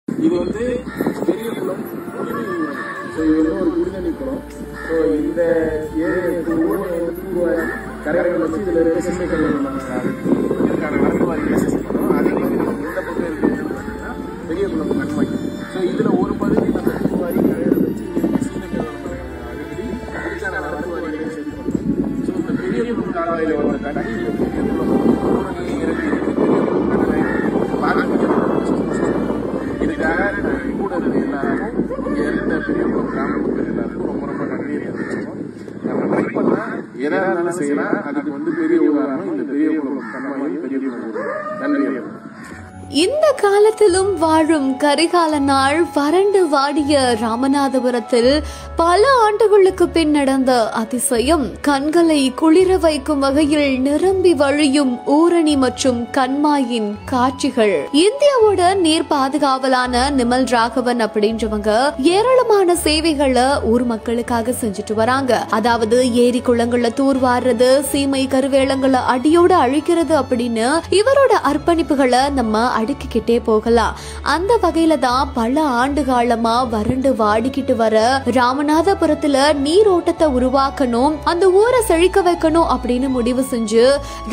இது வந்து பெரிய குளம் இது வந்து ஒரு குடிநீர் குளம். ஸோ இந்த கரைகளை வச்சு இதுல இருக்க சின்ன இதுக்கான வரத்து வாரிகளை செஞ்சுக்கணும். அதே மாதிரி நம்ம இந்த பக்கம் இருக்கிறது பார்த்தீங்கன்னா பெரிய குளம் கண்மாய். ஸோ இதுல ஒரு பகுதி நம்ம தூர்வாரி கரைகளை வச்சு சின்ன அகற்றி இதுக்கான வரத்து வாரிகளை சரி பண்ணணும். ஸோ இந்த பெரிய குளம் கால்வாயில வந்த தண்ணி இந்த பெரிய குளம் இறக்கி பெரிய குளம் கண்மாய் பார்க்க இதுக்காக கூட இருந்த எல்லாருக்கும் இங்க இருந்த பெரிய கிராம மக்கள் எல்லாருக்கும் ரொம்ப ரொம்ப நன்றியை தெரிவிச்சுக்கோம். நம்ம ட்ரை பண்ணா எதா இருந்தாலும் செய்யலாம். அதுக்கு வந்து பெரிய உதாரணம் இந்த பெரிய குளம் கண்மாயும் பெரிய குளம். நன்றி. இந்த காலத்திலும் வாழும் கரிகால நாள் வறண்டு வாடிய ராமநாதபுரத்தில் பல ஆண்டுகளுக்கு பின் நடந்த அதிசயம் கண்களை குளிர வைக்கும் வகையில் நிரம்பி வழியும் ஊரணி மற்றும் கண்மாயின் காட்சிகள். இந்தியாவோட நீர் பாதுகாவலான நிமல் ராகவன் அப்படின்றவங்க ஏராளமான சேவைகளை ஊர் மக்களுக்காக செஞ்சுட்டு வராங்க. அதாவது ஏரி குளங்களை தூர்வாடுறது, சீமை கருவேலங்களை அடியோட அழிக்கிறது அப்படின்னு இவரோட அர்ப்பணிப்புகளை நம்ம அடுக்கிக்கிட்டே போகலாம். அந்த வகையில தான் பல ஆண்டு காலமா வறண்டு வாடிக்கிட்டு வர ராமநாதபுரத்துல நீரோட்டத்தை உருவாக்கணும், அந்த ஊரை செழிக்க வைக்கணும் அப்படின்னு முடிவு செஞ்சு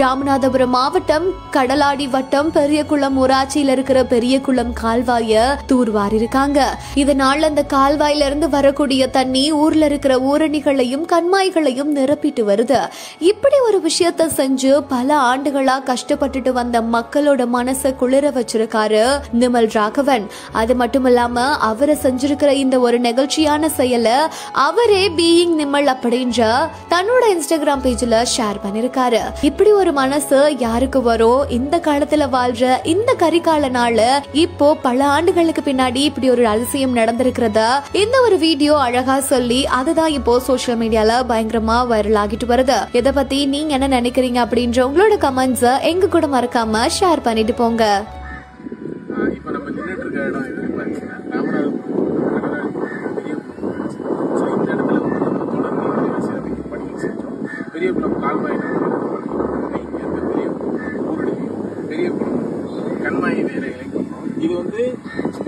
ராமநாதபுரம் மாவட்டம் கடலாடி வட்டம் பெரியகுளம் ஊராட்சியில இருக்கிற பெரியகுளம் கால்வாய தூர்வாரி இருக்காங்க. இதனால அந்த கால்வாயில இருந்து வரக்கூடிய தண்ணி ஊர்ல இருக்கிற ஊரணிகளையும் கண்மாய்களையும் நிரப்பிட்டு வருது. இப்படி ஒரு விஷயத்த செஞ்சு பல ஆண்டுகளா கஷ்டப்பட்டுட்டு வந்த மக்களோட மனசை குளிர வச்சிருக்காரு நிமல் ராகவன். அது மட்டும் இல்லாம அவரை செஞ்சிருக்கிற இந்த ஒரு நெகிழ்ச்சியான செயலை அவரே பீயிங் நிமல் அப்படின்ற தன்னோட இன்ஸ்டாகிராம் பேஜ்ல ஷேர் பண்ணிருக்காரு. இப்படி ஒரு மனசு யாருக்கு வரும்? இந்த காலத்துல வாழ்ற இந்த கரிகால நாள் இப்போ பல ஆண்டுகளுக்கு பின்னாடி இப்படி ஒரு அதிசயம் நடந்திருக்கிறத இந்த ஒரு வீடியோ அழகா சொல்லி அதுதான் இப்போ சோசியல் மீடியால பயங்கரமா வைரல் ஆகிட்டு வருது. இதை பத்தி நீங்க என்ன நினைக்கிறீங்க அப்படின்ற உங்களோட கமெண்ட்ஸ் எங்க கூட மறக்காம ஷேர் பண்ணிட்டு போங்க. இப்போ நம்ம நின்றுட்டு இருக்க இடம் எதுன்னு பார்த்தீங்கன்னா ராமநாதபுரம் பெரிய குளம். ஸோ இந்த இடத்துல வந்து நம்ம தொடர்ந்து சீரமைப்பு பணிகள் செஞ்சோம். பெரிய குளம் கால்வாய் இங்கே இருக்க பெரிய ஊரடியும் பெரிய குளம் கண்மாய் வேலைகளை பண்ணோம். இது வந்து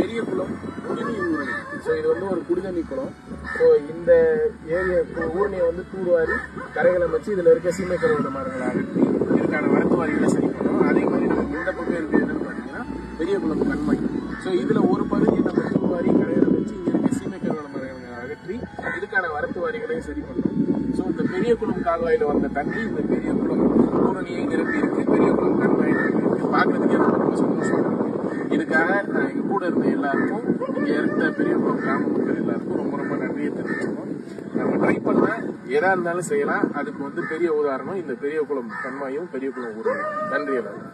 பெரிய குளம் குடிநீர் ஊரணி. ஸோ இது வந்து ஒரு குடிநீர் குளம். ஸோ இந்த ஏரியா ஊரணியை வந்து தூர்வாரி கரைகளை வச்சு இதில் இருக்க சீமை கருவேல மரங்களை அகற்றி இதுக்கான வரத்து வாரிகளை சரி பண்ணோம். அதே மாதிரி நமக்கு இந்த பக்கம் இருக்கிறதுன்னு பார்த்தீங்கன்னா பெரிய குளம் கண்மாய். ஸோ இதுல ஒரு பகுதி நம்ம தூர்வாரி கரைகளை வச்சு இங்க இருக்க சீமை கருவேல மரங்களை அகற்றி இதுக்கான வரத்து வாரிகளையும் சரி பண்ணோம். ஸோ இந்த பெரிய குளம் கால்வாயில வந்த தண்ணி இந்த பெரிய குளம் ஊரணியை நிரப்பி இருக்கு, பெரிய குளம் கண்மாய் நிரப்பி இருக்கு. பார்க்கறதுக்கே ரொம்ப சந்தோஷமா இருக்கு. இதுக்காக எங்க கூட இருந்த எல்லாருக்கும் இங்க இருந்த பெரிய குளம் கிராம மக்கள் எல்லாருக்கும் ரொம்ப ரொம்ப நன்றியை தெரிவிச்சுக்கோம். நம்ம ட்ரை பண்ணா எதா இருந்தாலும் செய்யலாம். அதுக்கு வந்து பெரிய உதாரணம் இந்த பெரிய குளம் கண்மாயும் பெரிய குளம் ஊரணி. நன்றி எல்லாரும்.